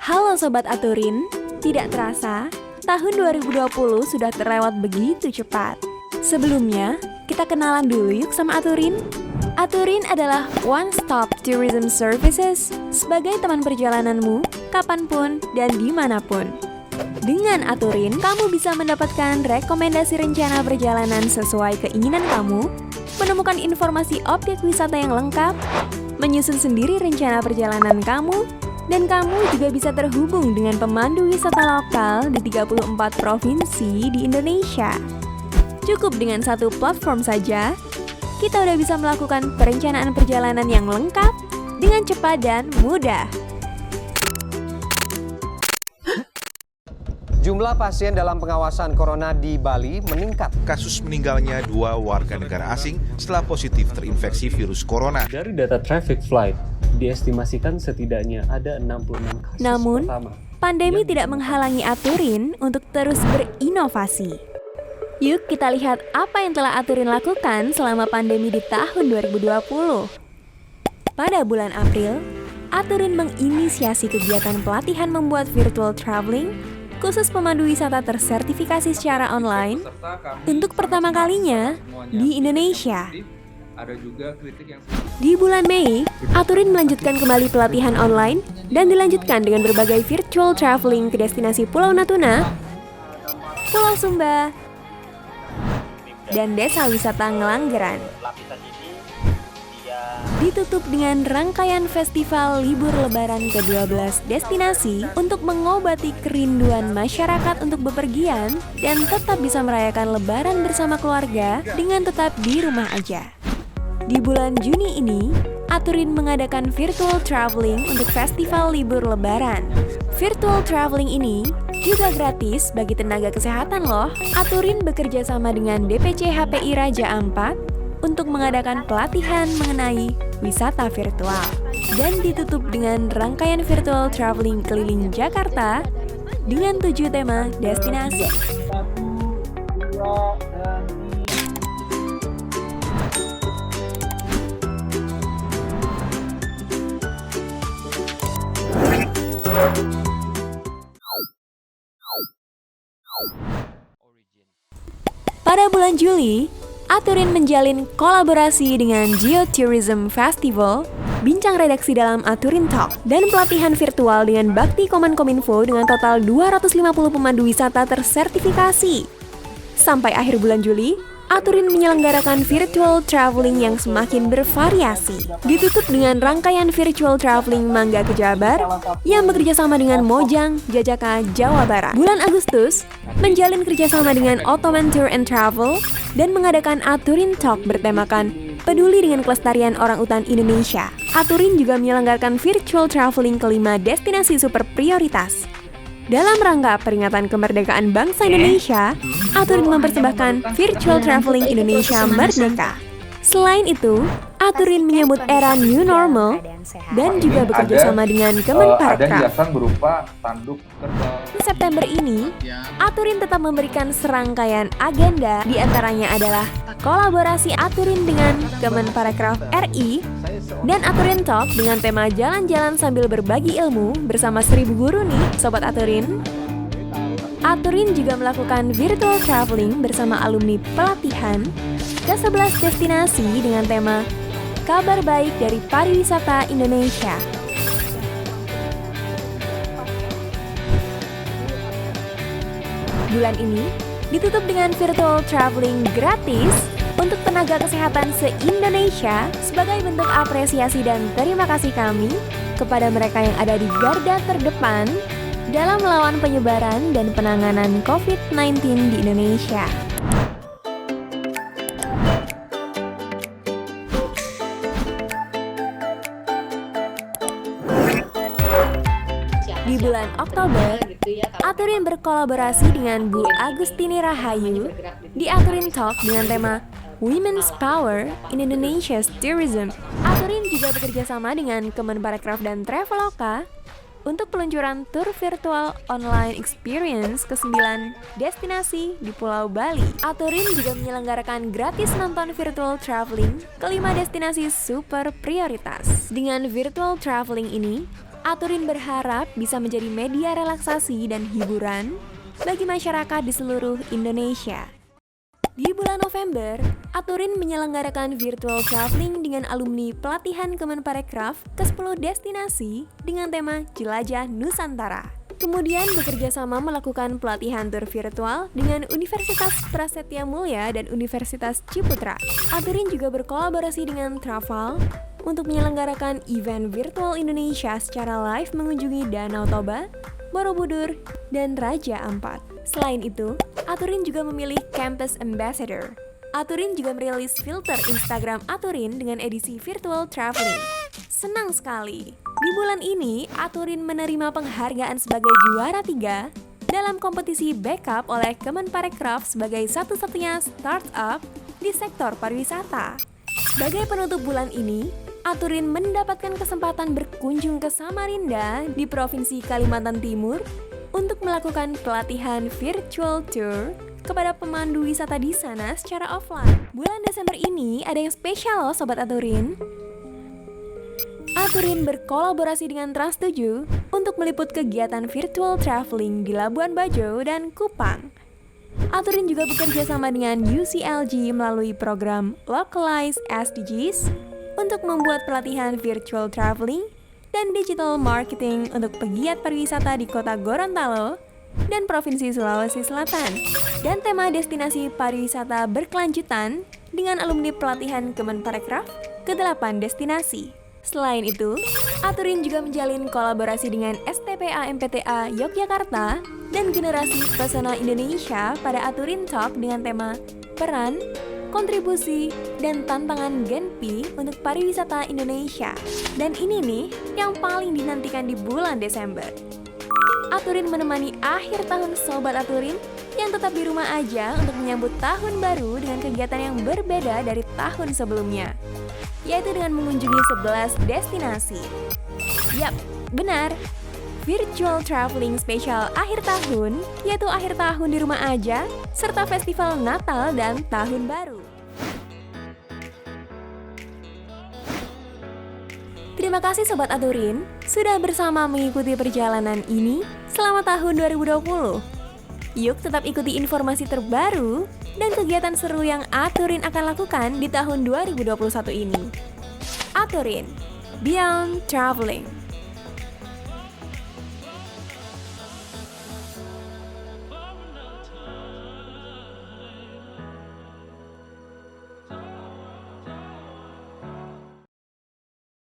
Halo Sobat Aturin, tidak terasa, tahun 2020 sudah terlewat begitu cepat. Sebelumnya, kita kenalan dulu yuk sama Aturin. Aturin adalah one-stop tourism services sebagai teman perjalananmu, kapanpun dan dimanapun. Dengan Aturin, kamu bisa mendapatkan rekomendasi rencana perjalanan sesuai keinginan kamu, menemukan informasi objek wisata yang lengkap, menyusun sendiri rencana perjalanan kamu, dan kamu juga bisa terhubung dengan pemandu wisata lokal di 34 provinsi di Indonesia. Cukup dengan satu platform saja, kita udah bisa melakukan perencanaan perjalanan yang lengkap dengan cepat dan mudah. Jumlah pasien dalam pengawasan corona di Bali meningkat. Kasus meninggalnya 2 warga negara asing setelah positif terinfeksi virus corona. Dari data traffic flight, diestimasikan setidaknya ada 66 kasus Namun, pertama. pandemi tidak menghalangi Aturin untuk terus berinovasi. Yuk kita lihat apa yang telah Aturin lakukan selama pandemi di tahun 2020. Pada bulan April, Aturin menginisiasi kegiatan pelatihan membuat virtual traveling khusus pemandu wisata tersertifikasi secara online untuk pertama kalinya di Indonesia. Di bulan Mei, Aturin melanjutkan kembali pelatihan online dan dilanjutkan dengan berbagai virtual traveling ke destinasi Pulau Natuna, Pulau Sumba, dan desa wisata Ngelanggeran. Ditutup dengan rangkaian festival libur lebaran ke-12 destinasi untuk mengobati kerinduan masyarakat untuk bepergian dan tetap bisa merayakan lebaran bersama keluarga dengan tetap di rumah aja. Di bulan Juni ini, Aturin mengadakan virtual traveling untuk festival libur lebaran. Virtual traveling ini juga gratis bagi tenaga kesehatan loh. Aturin bekerja sama dengan DPC HPI Raja Ampat untuk mengadakan pelatihan mengenai wisata virtual. Dan ditutup dengan rangkaian virtual traveling keliling Jakarta dengan 7 tema destinasi. Pada bulan Juli, Aturin menjalin kolaborasi dengan Geotourism Festival, bincang redaksi dalam Aturin Talk, dan pelatihan virtual dengan Bakti Kominfo dengan total 250 pemandu wisata tersertifikasi. Sampai akhir bulan Juli, Aturin menyelenggarakan virtual traveling yang semakin bervariasi. Ditutup dengan rangkaian virtual traveling Mangga ke Jabar yang bekerja sama dengan Mojang, Jajaka, Jawa Barat. Bulan Agustus, menjalin kerjasama dengan Ottoman Tour and Travel dan mengadakan Aturin Talk bertemakan peduli dengan kelestarian orangutan Indonesia. Aturin juga menyelenggarakan virtual traveling ke-5 destinasi super prioritas. Dalam rangka peringatan kemerdekaan bangsa Indonesia, Aturin mempersembahkan Virtual Traveling Indonesia Merdeka. Selain itu, Aturin menyambut era new normal dan juga bekerja sama dengan Kemenparekraf. September ini, Aturin tetap memberikan serangkaian agenda, di antaranya adalah kolaborasi Aturin dengan Kemenparekraf RI dan Aturin Talk dengan tema jalan-jalan sambil berbagi ilmu bersama 1000 guru nih Sobat Aturin. Aturin juga melakukan virtual traveling bersama alumni pelatihan ke 11 destinasi dengan tema Kabar Baik dari Pariwisata Indonesia. Bulan ini ditutup dengan virtual traveling gratis untuk tenaga kesehatan se-Indonesia sebagai bentuk apresiasi dan terima kasih kami kepada mereka yang ada di garda terdepan dalam melawan penyebaran dan penanganan COVID-19 di Indonesia. Di bulan Oktober, Aturin berkolaborasi dengan Bu Agustini Rahayu di Aturin Talk dengan tema Women's Power in Indonesia's Tourism. Aturin juga bekerja sama dengan Kemenparekraf dan Traveloka untuk peluncuran tur virtual online experience ke 9 destinasi di Pulau Bali. Aturin juga menyelenggarakan gratis nonton virtual traveling ke 5 destinasi super prioritas. Dengan virtual traveling ini, Aturin berharap bisa menjadi media relaksasi dan hiburan bagi masyarakat di seluruh Indonesia. Di bulan November, Aturin menyelenggarakan virtual traveling dengan alumni pelatihan Kemenparekraf ke 10 destinasi dengan tema Jelajah Nusantara. Kemudian bekerja sama melakukan pelatihan tur virtual dengan Universitas Prasetya Mulia dan Universitas Ciputra. Aturin juga berkolaborasi dengan Travel untuk menyelenggarakan event virtual Indonesia secara live mengunjungi Danau Toba, Borobudur, dan Raja Ampat. Selain itu, Aturin juga memilih Campus Ambassador. Aturin juga merilis filter Instagram Aturin dengan edisi virtual traveling. Senang sekali! Di bulan ini, Aturin menerima penghargaan sebagai juara 3 dalam kompetisi backup oleh Kemenparekraf sebagai satu-satunya startup di sektor pariwisata. Sebagai penutup bulan ini, Aturin mendapatkan kesempatan berkunjung ke Samarinda di Provinsi Kalimantan Timur untuk melakukan pelatihan virtual tour kepada pemandu wisata di sana secara offline. Bulan Desember ini ada yang spesial loh Sobat Aturin. Aturin berkolaborasi dengan Trans7 untuk meliput kegiatan virtual traveling di Labuan Bajo dan Kupang. Aturin juga bekerja sama dengan UCLG melalui program Localize SDGs untuk membuat pelatihan virtual traveling dan digital marketing untuk pegiat pariwisata di kota Gorontalo dan Provinsi Sulawesi Selatan. Dan tema destinasi pariwisata berkelanjutan dengan alumni pelatihan Kemenparekraf ke 8 destinasi. Selain itu, Aturin juga menjalin kolaborasi dengan STPA MPTA Yogyakarta dan Generasi Pesona Indonesia pada Aturin Talk dengan tema Peran, Kontribusi, dan Tantangan Genpi untuk Pariwisata Indonesia. Dan ini nih yang paling dinantikan di bulan Desember. Aturin menemani akhir tahun Sobat Aturin yang tetap di rumah aja untuk menyambut tahun baru dengan kegiatan yang berbeda dari tahun sebelumnya, yaitu dengan mengunjungi 11 destinasi. Yap, benar. Virtual traveling spesial akhir tahun, yaitu akhir tahun di rumah aja, serta festival Natal dan Tahun Baru. Terima kasih Sobat Aturin, sudah bersama mengikuti perjalanan ini selama tahun 2020. Yuk tetap ikuti informasi terbaru dan kegiatan seru yang Aturin akan lakukan di tahun 2021 ini. Aturin, Beyond Traveling.